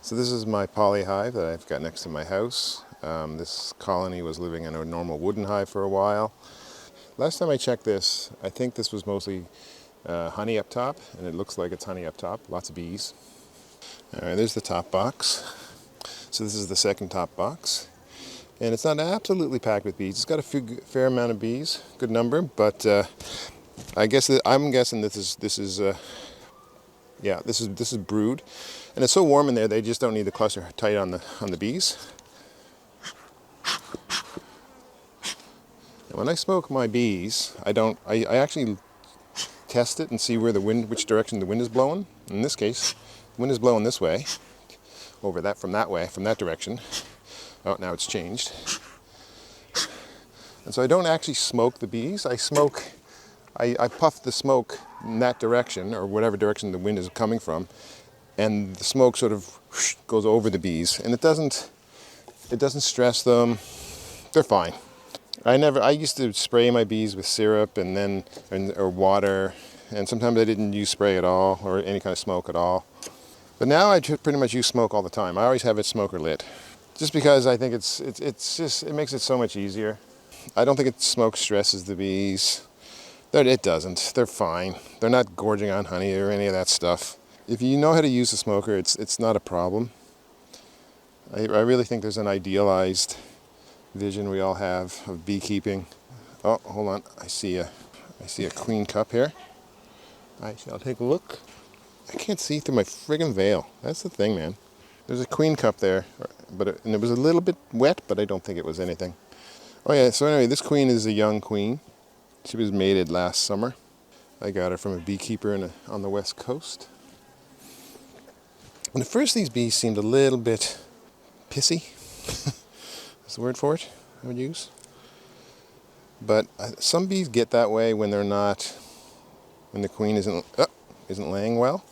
So this is my polyhive that I've got next to my house. This colony was living in a normal wooden hive for a while. Last time I checked this, I think this was mostly honey up top, and it looks like it's honey up top, lots of bees. All right, there's the top box. So this is the second top box. And it's not absolutely packed with bees. It's got a fair amount of bees, good number, but I'm guessing this is brood. And it's so warm in there, they just don't need the cluster tight on the bees. And when I smoke my bees, I actually test it and see which direction the wind is blowing. In this case, the wind is blowing this way, from that direction. Oh, now it's changed. And so I don't actually smoke the bees. I puff the smoke in that direction, or whatever direction the wind is coming from, and the smoke sort of goes over the bees, and it doesn't stress them. They're fine. I used to spray my bees with syrup or water, and sometimes I didn't use spray at all or any kind of smoke at all. But now I pretty much use smoke all the time. I always have it smoker lit, just because I think it makes it so much easier. I don't think smoke stresses the bees. It doesn't. They're fine. They're not gorging on honey or any of that stuff. If you know how to use a smoker, it's not a problem. I really think there's an idealized vision we all have of beekeeping. Oh, hold on. I see a queen cup here. I shall take a look. I can't see through my friggin' veil. That's the thing, man. There's a queen cup there, and it was a little bit wet, but I don't think it was anything. Oh yeah, so anyway, this queen is a young queen. She was mated last summer. I got her from a beekeeper on the west coast. And at first these bees seemed a little bit pissy. That's the word for it I would use. But some bees get that way when the queen isn't laying well.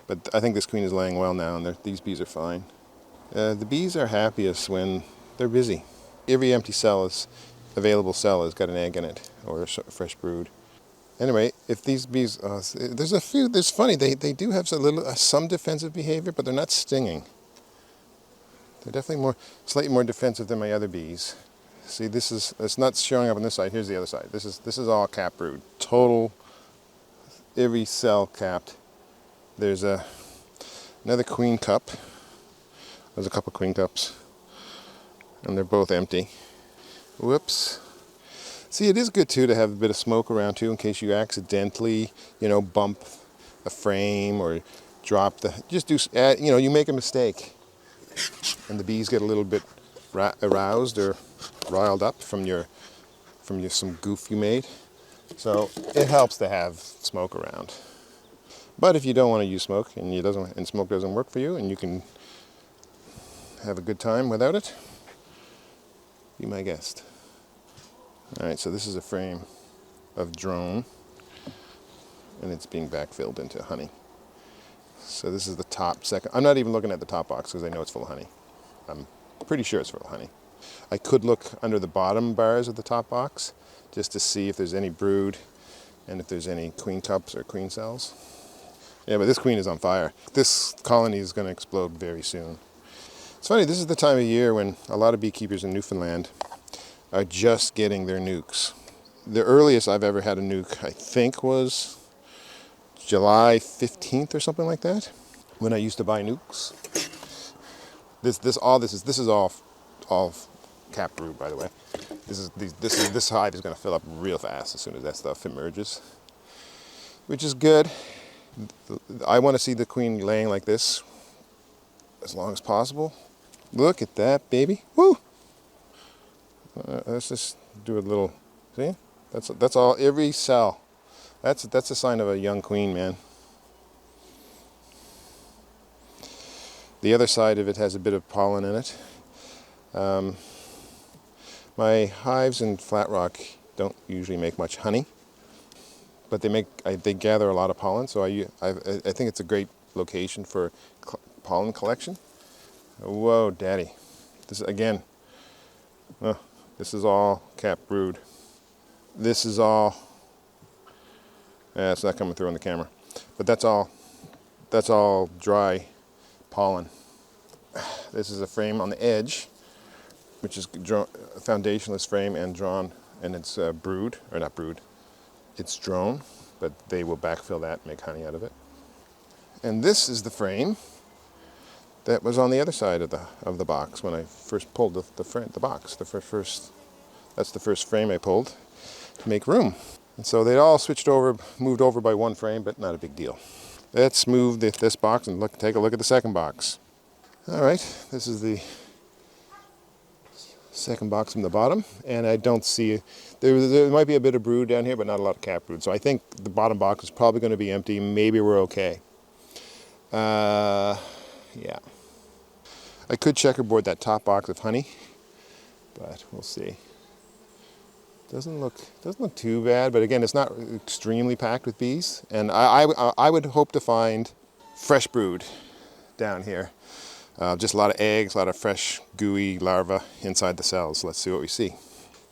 But I think this queen is laying well now, and these bees are fine. The bees are happiest when they're busy. Every available cell has got an egg in it, or a fresh brood. Anyway, if these bees, there's funny, they do have some defensive behavior, but they're not stinging. They're definitely slightly more defensive than my other bees. See, it's not showing up on this side. Here's the other side. This is all capped brood. Total, every cell capped. There's another queen cup. There's a couple queen cups, and they're both empty. Whoops. See, it is good too to have a bit of smoke around too, in case you accidentally, bump a frame or drop you make a mistake, and the bees get a little bit aroused or riled up from some goof you made. So it helps to have smoke around. But if you don't want to use smoke and smoke doesn't work for you, and you can have a good time without it, be my guest. All right, so this is a frame of drone, and it's being backfilled into honey. So this is the top second. I'm not even looking at the top box because I know it's full of honey. I'm pretty sure it's full of honey. I could look under the bottom bars of the top box just to see if there's any brood and if there's any queen cups or queen cells. Yeah, but this queen is on fire. This colony is going to explode very soon. It's funny, this is the time of year when a lot of beekeepers in Newfoundland are just getting their nukes. The earliest I've ever had a nuke, I think, was July 15th or something like that, when I used to buy nukes. This is all capped brood, by the way. This hive is going to fill up real fast as soon as that stuff emerges, which is good. I want to see the queen laying like this as long as possible. Look at that, baby. Woo! Let's just do a little. See? That's all. Every cell. That's a sign of a young queen, man. The other side of it has a bit of pollen in it. My hives in Flat Rock don't usually make much honey, but they gather a lot of pollen. So I think it's a great location for pollen collection. Whoa, daddy! This again. This is all capped brood. This is all. It's not coming through on the camera, but that's all dry pollen. This is a frame on the edge, which is a foundationless frame and drawn, and it's brood, or not brood, it's drone, but they will backfill that and make honey out of it. And this is the frame that was on the other side of the box when I first pulled the box. That's the first frame I pulled to make room. And so they all moved over by one frame, but not a big deal. Let's move this box and take a look at the second box. All right, this is the second box from the bottom, and I don't see, there might be a bit of brood down here, but not a lot of cap brood. So I think the bottom box is probably going to be empty. Maybe we're okay. Yeah. I could checkerboard that top box of honey, but we'll see. Doesn't look too bad, but again, it's not extremely packed with bees. And I would hope to find fresh brood down here. Just a lot of eggs, a lot of fresh, gooey larvae inside the cells. Let's see what we see.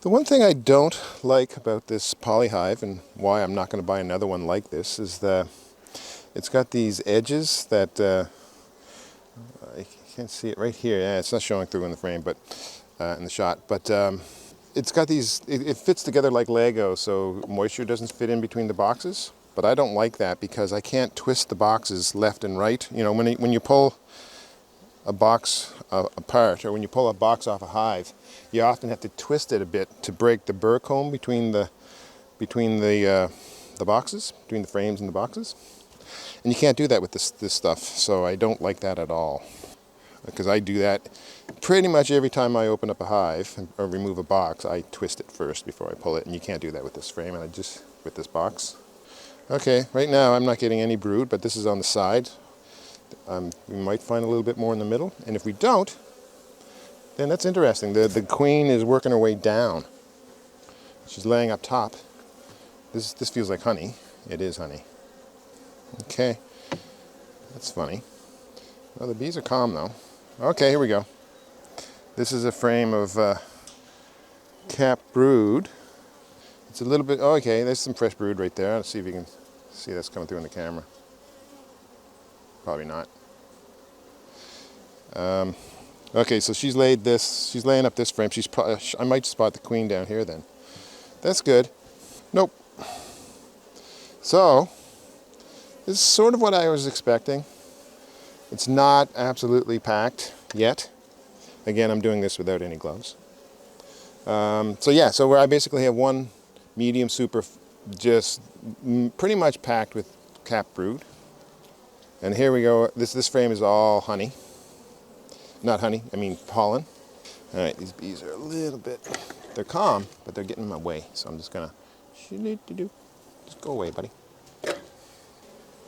The one thing I don't like about this Polyhive, and why I'm not going to buy another one like this, is it's got these edges that I can't see it right here. Yeah, it's not showing through in the frame, but in the shot. But it's got these. It fits together like Lego, so moisture doesn't fit in between the boxes. But I don't like that because I can't twist the boxes left and right. You know, when you pull a box apart, or when you pull a box off a hive, you often have to twist it a bit to break the burr comb between the boxes, between the frames and the boxes. And you can't do that with this stuff, so I don't like that at all. Because I do that pretty much every time I open up a hive or remove a box. I twist it first before I pull it, and you can't do that with this frame, and with this box. Okay, right now I'm not getting any brood, but this is on the side. We might find a little bit more in the middle, and if we don't, then that's interesting. The queen is working her way down. She's laying up top. This feels like honey. It is honey. Okay, that's funny. Well, the bees are calm though. Okay, here we go. This is a frame of cap brood. It's a little bit, okay, there's some fresh brood right there. Let's see if you can see that's coming through in the camera. Probably not. Okay, so she's laying up this frame. I might spot the queen down here then. That's good. Nope. So, this is sort of what I was expecting. It's not absolutely packed yet. Again, I'm doing this without any gloves. So I basically have one medium super, just pretty much packed with cap brood. And here we go. This frame is all honey. Not honey, I mean pollen. All right, these bees are a little bit, they're calm, but they're getting in my way. So I'm just gonna, just go away, buddy.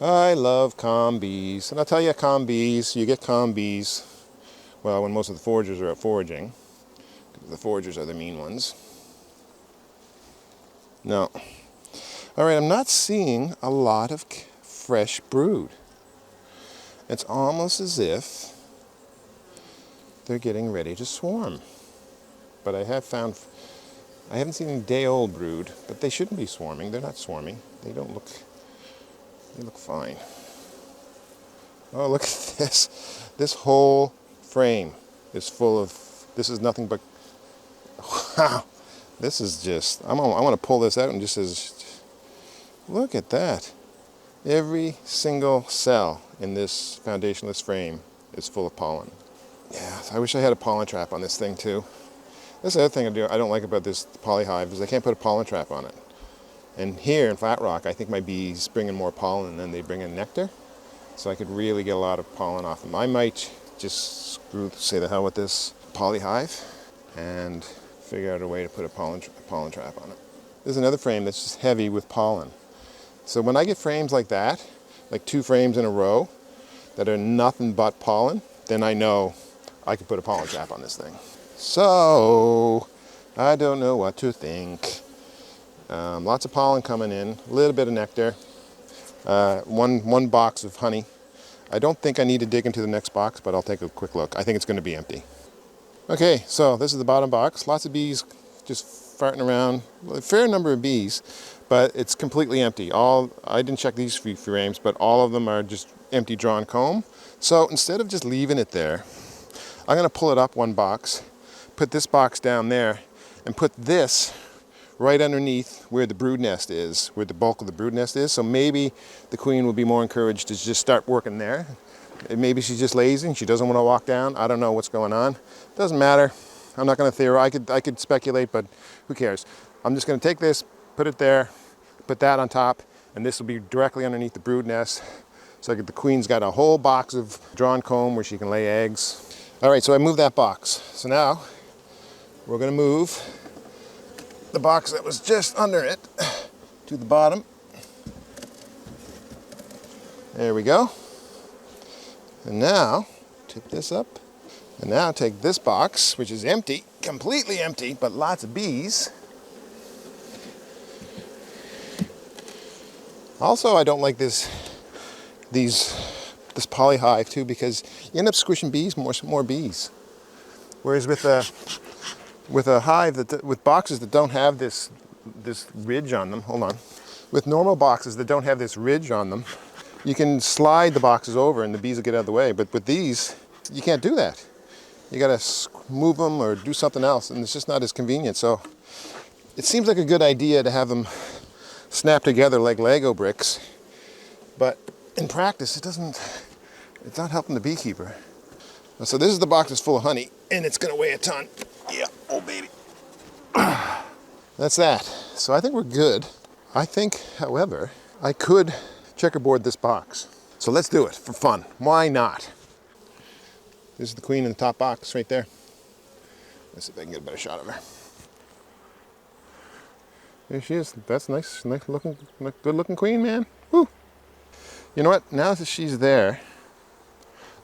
I love calm bees. And I'll tell you, calm bees, you get calm bees, well, when most of the foragers are out foraging. The foragers are the mean ones. No. All right, I'm not seeing a lot of fresh brood. It's almost as if they're getting ready to swarm. But I haven't seen any day-old brood, but they shouldn't be swarming. They're not swarming. They look fine. Oh, look at this. This whole frame is full of, this is nothing but, wow. This is just, I want to pull this out and just look at that. Every single cell in this foundationless frame is full of pollen. Yeah, I wish I had a pollen trap on this thing too. That's the other thing I don't like about this Polyhive is I can't put a pollen trap on it. And here in Flat Rock, I think my bees bring in more pollen than they bring in nectar. So I could really get a lot of pollen off them. I might just say the hell with this Polyhive and figure out a way to put a pollen trap on it. There's another frame that's just heavy with pollen. So when I get frames like that, like 2 frames in a row that are nothing but pollen, then I know I can put a pollen trap on this thing. So I don't know what to think. Lots of pollen coming in, a little bit of nectar, one box of honey. I don't think I need to dig into the next box, but I'll take a quick look. I think it's going to be empty. Okay, so this is the bottom box. Lots of bees just farting around. A fair number of bees, but it's completely empty. I didn't check these few frames, but all of them are just empty drawn comb. So instead of just leaving it there, I'm going to pull it up one box, put this box down there, and put this right underneath where the brood nest is, where the bulk of the brood nest is. So maybe the queen will be more encouraged to just start working there. And maybe she's just lazy and she doesn't want to walk down. I don't know what's going on. Doesn't matter. I'm not going to theorize. I could speculate, but who cares? I'm just going to take this, put it there, put that on top, and this will be directly underneath the brood nest. So the queen's got a whole box of drawn comb where she can lay eggs. All right, so I moved that box. So now we're going to move the box that was just under it to the bottom. There we go. And now tip this up. And now take this box, which is empty, completely empty, but lots of bees. Also, I don't like this polyhive too, because you end up squishing bees, more bees. Whereas with a hive with boxes that don't have this ridge on them, hold on. With normal boxes that don't have this ridge on them, you can slide the boxes over and the bees will get out of the way. But with these, you can't do that. You gotta move them or do something else, and it's just not as convenient. So it seems like a good idea to have them snap together like Lego bricks, but in practice, it's not helping the beekeeper. So this is the box that's full of honey, and it's gonna weigh a ton. Yeah, oh baby. That's that. So I think we're good. I think, however, I could checkerboard this box. So let's do it for fun. Why not? This is the queen in the top box right there. Let's see if I can get a better shot of her. There she is. That's nice looking, good looking queen, man. Woo. You know what? Now that she's there,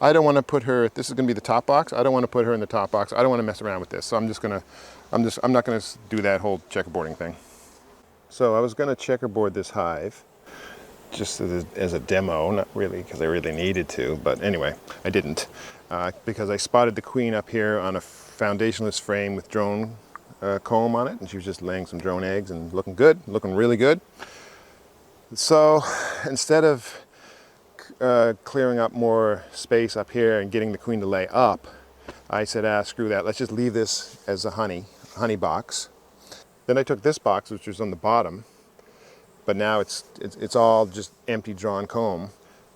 I don't want to put her, this is going to be the top box. I don't want to put her in the top box. I don't want to mess around with this. So I'm not going to do that whole checkerboarding thing. So I was going to checkerboard this hive just as a demo, not really because I really needed to, but anyway, I didn't. Because I spotted the queen up here on a foundationless frame with drone comb on it, and she was just laying some drone eggs and looking good, looking really good. So instead of clearing up more space up here and getting the queen to lay up, I said, screw that, let's just leave this as a honey box. Then I took this box, which was on the bottom, but now it's all just empty drawn comb.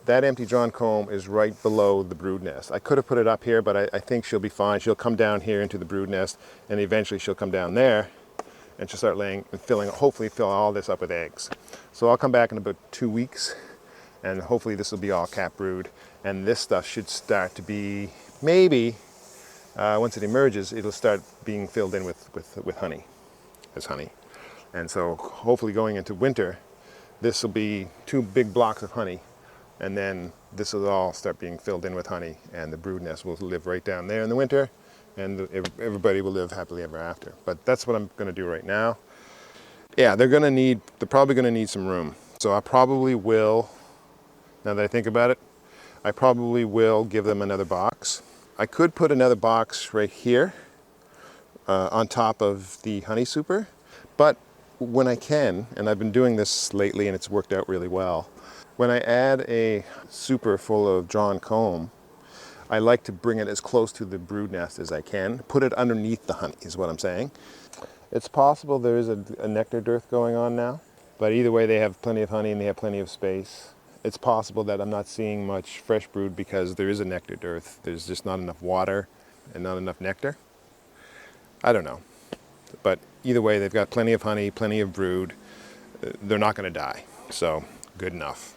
That empty drawn comb is right below the brood nest. I could have put it up here, but I think she'll be fine. She'll come down here into the brood nest, and eventually she'll come down there, and she'll start laying and hopefully fill all this up with eggs. So I'll come back in about 2 weeks, and hopefully this will be all cap brood, and this stuff should start to be, maybe, once it emerges, it'll start being filled in with honey, as honey. And so hopefully going into winter, this will be 2 big blocks of honey. And then this will all start being filled in with honey, and the brood nest will live right down there in the winter, and everybody will live happily ever after. But that's what I'm going to do right now. Yeah, they're probably going to need some room. So I probably will, now that I think about it, I probably will give them another box. I could put another box right here on top of the honey super, but when I can, and I've been doing this lately and it's worked out really well, when I add a super full of drawn comb, I like to bring it as close to the brood nest as I can. Put it underneath the honey is what I'm saying. It's possible there is a nectar dearth going on now, but either way they have plenty of honey and they have plenty of space. It's possible that I'm not seeing much fresh brood because there is a nectar dearth. There's just not enough water and not enough nectar. I don't know. But either way, they've got plenty of honey, plenty of brood. They're not going to die, so good enough.